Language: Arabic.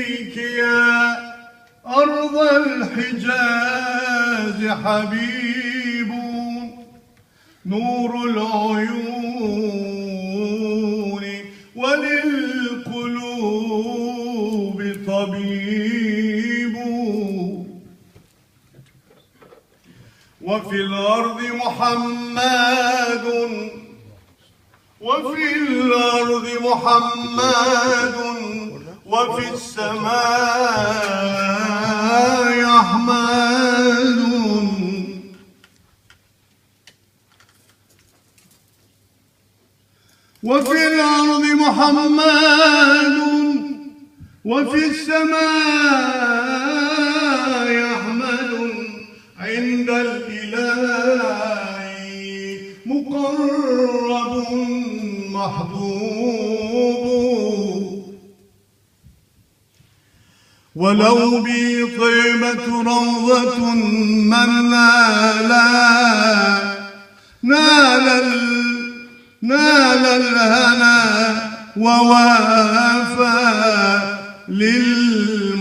إليك يا أرض الحجاز حبيب نور العيون وللقلوب طبيب وفي الأرض محمد وفي السماء أحمد وفي الأرض محمد وفي السماء أحمد عند الإله مقرب محبوب ولو بي طيبة روضة من نال الهنا ووافى للمطلوب